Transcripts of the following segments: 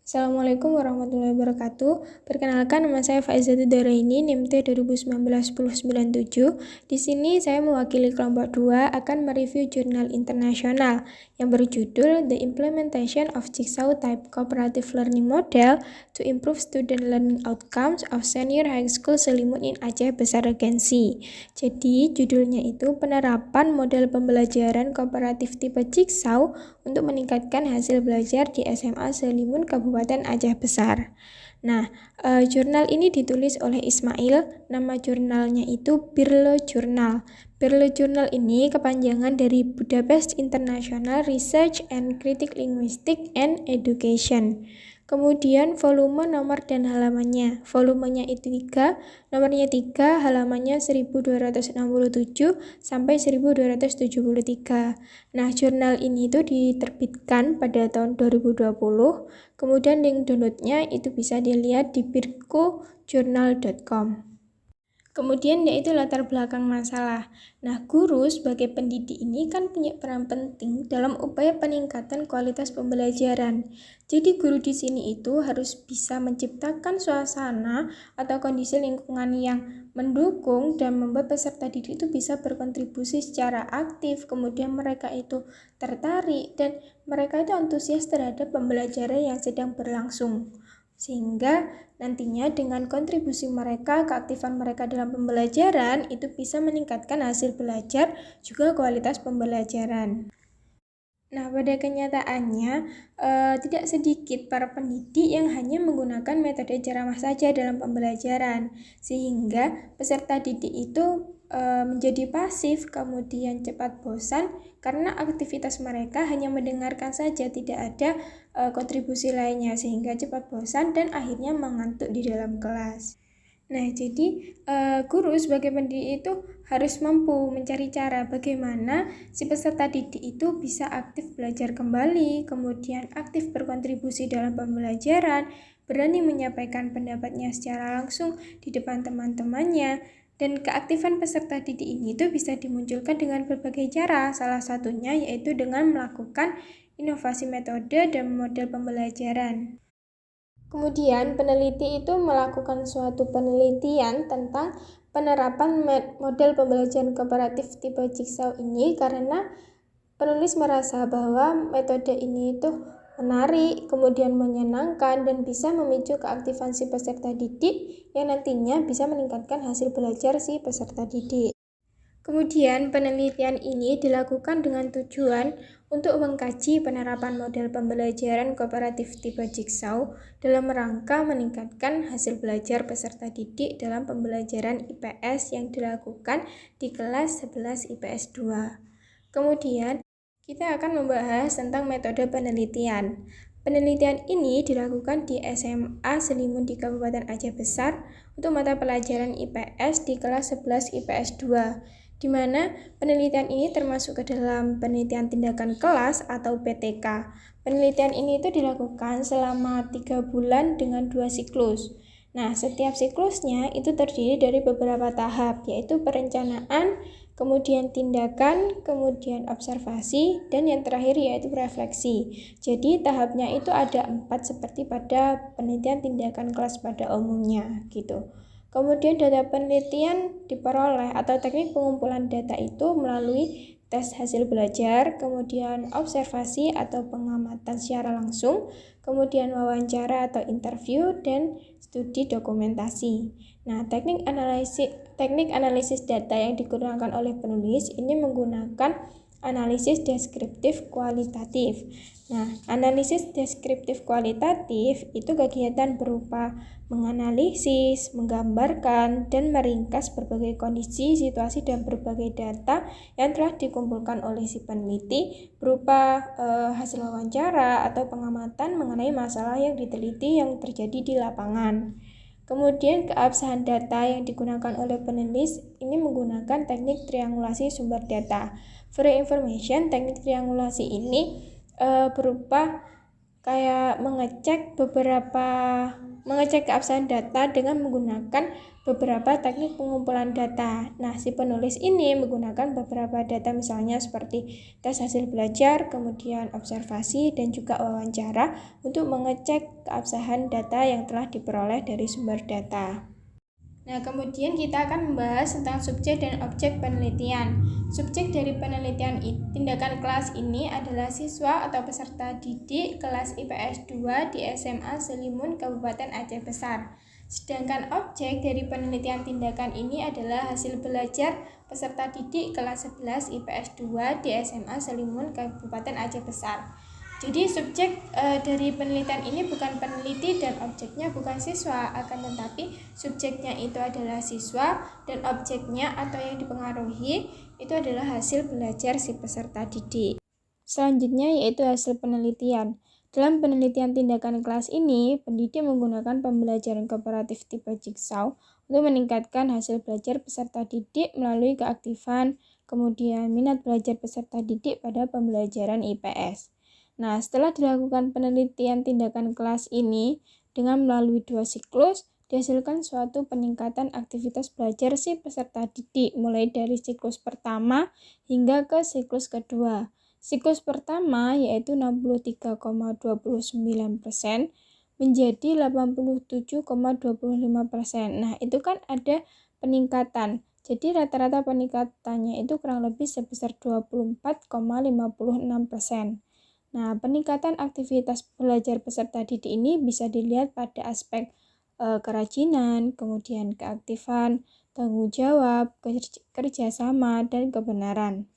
Assalamualaikum warahmatullahi wabarakatuh. Perkenalkan, nama saya Faizatu Daraini, NIMT 2019-1097. Di sini saya mewakili kelompok 2 akan mereview jurnal internasional yang berjudul The Implementation of Jigsaw Type Cooperative Learning Model to Improve Student Learning Outcomes of Senior High School Selimut in Aceh Besar Regency. Jadi judulnya itu penerapan model pembelajaran kooperatif tipe Jigsaw untuk meningkatkan hasil belajar di SMA Selimun Kabupaten Aceh Besar. Nah, jurnal ini ditulis oleh Ismail, nama jurnalnya itu Birlo Journal. Birlo Journal ini kepanjangan dari Budapest International Research and Critic Linguistic and Education. Kemudian volume, nomor, dan halamannya. Volumenya itu 3, nomornya 3, halamannya 1267 sampai 1273. Nah, jurnal ini itu diterbitkan pada tahun 2020. Kemudian link downloadnya itu bisa dilihat di birkojournal.com. Kemudian yaitu latar belakang masalah. Nah, guru sebagai pendidik ini kan punya peran penting dalam upaya peningkatan kualitas pembelajaran. Jadi guru di sini itu harus bisa menciptakan suasana atau kondisi lingkungan yang mendukung dan membuat peserta didik itu bisa berkontribusi secara aktif, kemudian mereka itu tertarik dan mereka itu antusias terhadap pembelajaran yang sedang berlangsung. Sehingga nantinya dengan kontribusi mereka, keaktifan mereka dalam pembelajaran itu bisa meningkatkan hasil belajar juga kualitas pembelajaran. Nah, pada kenyataannya tidak sedikit para pendidik yang hanya menggunakan metode ceramah saja dalam pembelajaran, sehingga peserta didik itu menjadi pasif, kemudian cepat bosan karena aktivitas mereka hanya mendengarkan saja, tidak ada kontribusi lainnya, sehingga cepat bosan dan akhirnya mengantuk di dalam kelas. Nah, jadi guru sebagai pendidik itu harus mampu mencari cara bagaimana si peserta didik itu bisa aktif belajar kembali, kemudian aktif berkontribusi dalam pembelajaran, berani menyampaikan pendapatnya secara langsung di depan teman-temannya, dan keaktifan peserta didik ini itu bisa dimunculkan dengan berbagai cara, salah satunya yaitu dengan melakukan inovasi metode dan model pembelajaran. Kemudian peneliti itu melakukan suatu penelitian tentang penerapan model pembelajaran kooperatif tipe Jigsaw ini karena penulis merasa bahwa metode ini itu menarik, kemudian menyenangkan dan bisa memicu keaktifan si peserta didik yang nantinya bisa meningkatkan hasil belajar si peserta didik. Kemudian penelitian ini dilakukan dengan tujuan untuk mengkaji penerapan model pembelajaran kooperatif tipe Jigsaw dalam rangka meningkatkan hasil belajar peserta didik dalam pembelajaran IPS yang dilakukan di kelas 11 IPS 2. Kemudian kita akan membahas tentang metode penelitian. Penelitian ini dilakukan di SMA Selimun di Kabupaten Aceh Besar untuk mata pelajaran IPS di kelas 11 IPS 2, di mana penelitian ini termasuk ke dalam penelitian tindakan kelas atau PTK. Penelitian ini itu dilakukan selama 3 bulan dengan 2 siklus. Nah, setiap siklusnya itu terdiri dari beberapa tahap, yaitu perencanaan, kemudian tindakan, kemudian observasi, dan yang terakhir yaitu refleksi. Jadi tahapnya itu ada 4 seperti pada penelitian tindakan kelas pada umumnya gitu. Kemudian data penelitian diperoleh atau teknik pengumpulan data itu melalui tes hasil belajar, kemudian observasi atau pengamatan secara langsung, kemudian wawancara atau interview, dan studi dokumentasi. Nah, teknik analisis data yang digunakan oleh penulis ini menggunakan analisis deskriptif kualitatif. Nah, analisis deskriptif kualitatif itu kegiatan berupa menganalisis, menggambarkan, dan meringkas berbagai kondisi, situasi, dan berbagai data yang telah dikumpulkan oleh si peneliti berupa hasil wawancara atau pengamatan mengenai masalah yang diteliti yang terjadi di lapangan. Kemudian keabsahan data yang digunakan oleh penulis ini menggunakan teknik triangulasi sumber data. For information, teknik triangulasi ini berupa kayak mengecek beberapa mengecek keabsahan data dengan menggunakan beberapa teknik pengumpulan data. Nah, si penulis ini menggunakan beberapa data misalnya seperti tes hasil belajar, kemudian observasi, dan juga wawancara untuk mengecek keabsahan data yang telah diperoleh dari sumber data. Nah, kemudian kita akan membahas tentang subjek dan objek penelitian. Subjek dari penelitian tindakan kelas ini adalah siswa atau peserta didik kelas IPS 2 di SMA Selimun, Kabupaten Aceh Besar. Sedangkan objek dari penelitian tindakan ini adalah hasil belajar peserta didik kelas 11 IPS 2 di SMA Selimun, Kabupaten Aceh Besar. Jadi subjek dari penelitian ini bukan peneliti dan objeknya bukan siswa, akan tetapi subjeknya itu adalah siswa dan objeknya atau yang dipengaruhi itu adalah hasil belajar si peserta didik. Selanjutnya yaitu hasil penelitian. Dalam penelitian tindakan kelas ini, pendidik menggunakan pembelajaran kooperatif tipe Jigsaw untuk meningkatkan hasil belajar peserta didik melalui keaktifan, kemudian minat belajar peserta didik pada pembelajaran IPS. Nah, setelah dilakukan penelitian tindakan kelas ini dengan melalui 2 siklus, dihasilkan suatu peningkatan aktivitas belajar si peserta didik mulai dari siklus pertama hingga ke siklus kedua. Siklus pertama yaitu 63,29% menjadi 87,25%. Nah, itu kan ada peningkatan. Jadi rata-rata peningkatannya itu kurang lebih sebesar 24,56%. Nah, peningkatan aktivitas belajar peserta didik ini bisa dilihat pada aspek kerajinan, kemudian keaktifan, tanggung jawab, kerjasama, dan kebenaran.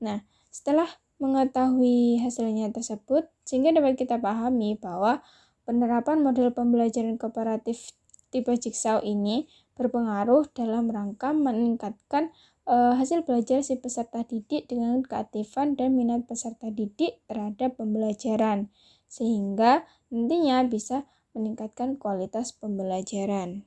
Nah, setelah mengetahui hasilnya tersebut, sehingga dapat kita pahami bahwa penerapan model pembelajaran kooperatif tipe Jigsaw ini berpengaruh dalam rangka meningkatkan hasil belajar si peserta didik dengan keaktifan dan minat peserta didik terhadap pembelajaran, sehingga nantinya bisa meningkatkan kualitas pembelajaran.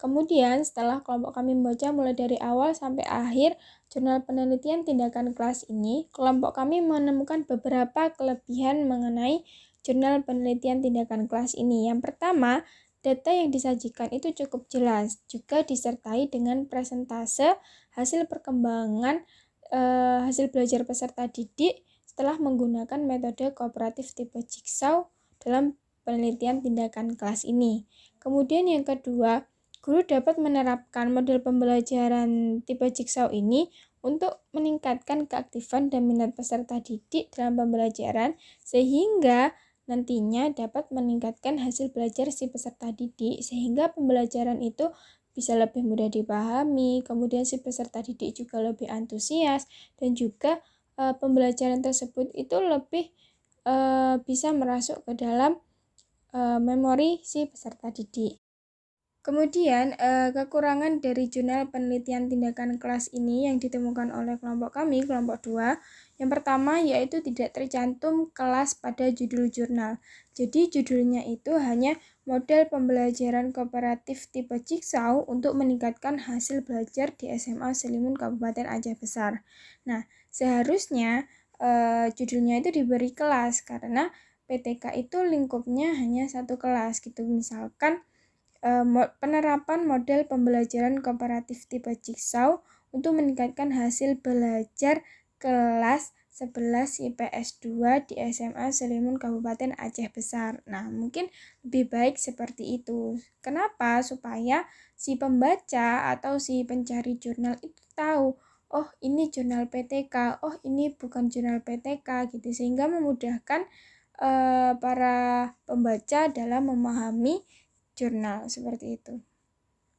Kemudian, setelah kelompok kami membaca mulai dari awal sampai akhir jurnal penelitian tindakan kelas ini, kelompok kami menemukan beberapa kelebihan mengenai jurnal penelitian tindakan kelas ini. Yang pertama, data yang disajikan itu cukup jelas, juga disertai dengan presentase hasil perkembangan hasil belajar peserta didik setelah menggunakan metode kooperatif tipe Jigsaw dalam penelitian tindakan kelas ini. Kemudian yang kedua, guru dapat menerapkan model pembelajaran tipe Jigsaw ini untuk meningkatkan keaktifan dan minat peserta didik dalam pembelajaran sehingga nantinya dapat meningkatkan hasil belajar si peserta didik sehingga pembelajaran itu bisa lebih mudah dipahami, kemudian si peserta didik juga lebih antusias dan juga pembelajaran tersebut itu lebih bisa merasuk ke dalam memori si peserta didik. Kemudian, kekurangan dari jurnal penelitian tindakan kelas ini yang ditemukan oleh kelompok kami, kelompok 2, yang pertama yaitu tidak tercantum kelas pada judul jurnal. Jadi judulnya itu hanya model pembelajaran kooperatif tipe Jigsaw untuk meningkatkan hasil belajar di SMA Selimun Kabupaten Aceh Besar. Nah, seharusnya judulnya itu diberi kelas karena PTK itu lingkupnya hanya satu kelas gitu. Misalkan penerapan model pembelajaran kooperatif tipe Jigsaw untuk meningkatkan hasil belajar kelas 11 IPS 2 di SMA Selimun Kabupaten Aceh Besar. Nah, mungkin lebih baik seperti itu. Kenapa? Supaya si pembaca atau si pencari jurnal itu tahu, oh ini jurnal PTK, oh ini bukan jurnal PTK gitu. Sehingga memudahkan para pembaca dalam memahami jurnal seperti itu.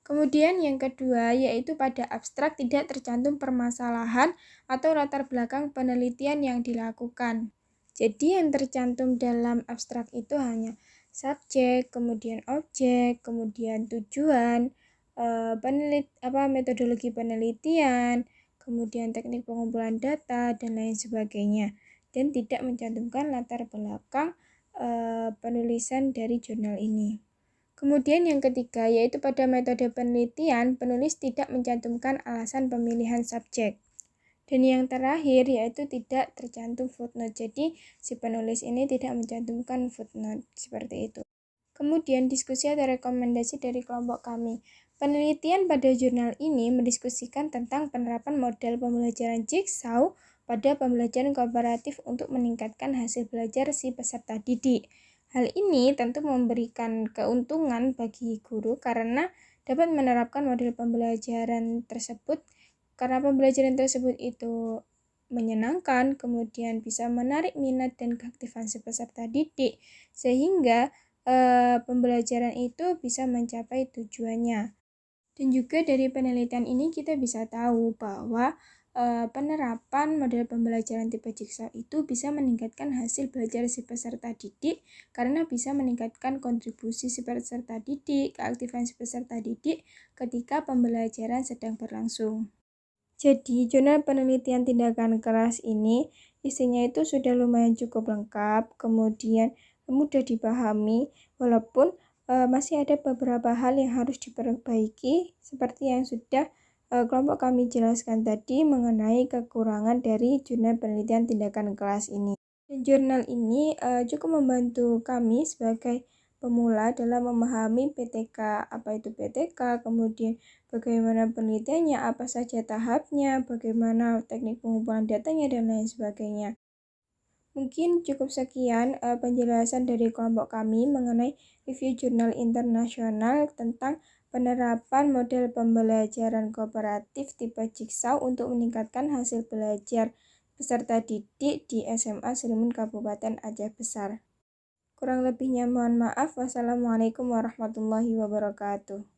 Kemudian yang kedua yaitu pada abstrak tidak tercantum permasalahan atau latar belakang penelitian yang dilakukan. Jadi yang tercantum dalam abstrak itu hanya subjek, kemudian objek, kemudian tujuan, metodologi penelitian, kemudian teknik pengumpulan data dan lain sebagainya, dan tidak mencantumkan latar belakang penulisan dari jurnal ini. Kemudian yang ketiga yaitu pada metode penelitian, penulis tidak mencantumkan alasan pemilihan subjek. Dan yang terakhir yaitu tidak tercantum footnote. Jadi si penulis ini tidak mencantumkan footnote seperti itu. Kemudian diskusi atau rekomendasi dari kelompok kami. Penelitian pada jurnal ini mendiskusikan tentang penerapan model pembelajaran Jigsaw pada pembelajaran kooperatif untuk meningkatkan hasil belajar si peserta didik. Hal ini tentu memberikan keuntungan bagi guru karena dapat menerapkan model pembelajaran tersebut karena pembelajaran tersebut itu menyenangkan, kemudian bisa menarik minat dan keaktifan si peserta didik, sehingga pembelajaran itu bisa mencapai tujuannya. Dan juga dari penelitian ini kita bisa tahu bahwa penerapan model pembelajaran tipe Jigsaw itu bisa meningkatkan hasil belajar si peserta didik karena bisa meningkatkan kontribusi si peserta didik, keaktifan si peserta didik ketika pembelajaran sedang berlangsung. Jadi, jurnal penelitian tindakan keras ini isinya itu sudah lumayan cukup lengkap, kemudian mudah dipahami, walaupun masih ada beberapa hal yang harus diperbaiki, seperti yang sudah kelompok kami jelaskan tadi mengenai kekurangan dari jurnal penelitian tindakan kelas ini. Dan jurnal ini cukup membantu kami sebagai pemula dalam memahami PTK, apa itu PTK, kemudian bagaimana penelitiannya, apa saja tahapnya, bagaimana teknik pengumpulan datanya, dan lain sebagainya. Mungkin cukup sekian penjelasan dari kelompok kami mengenai review jurnal internasional tentang penerapan model pembelajaran kooperatif tipe Jigsaw untuk meningkatkan hasil belajar peserta didik di SMA Serimun Kabupaten Aceh Besar. Kurang lebihnya mohon maaf. Wassalamualaikum warahmatullahi wabarakatuh.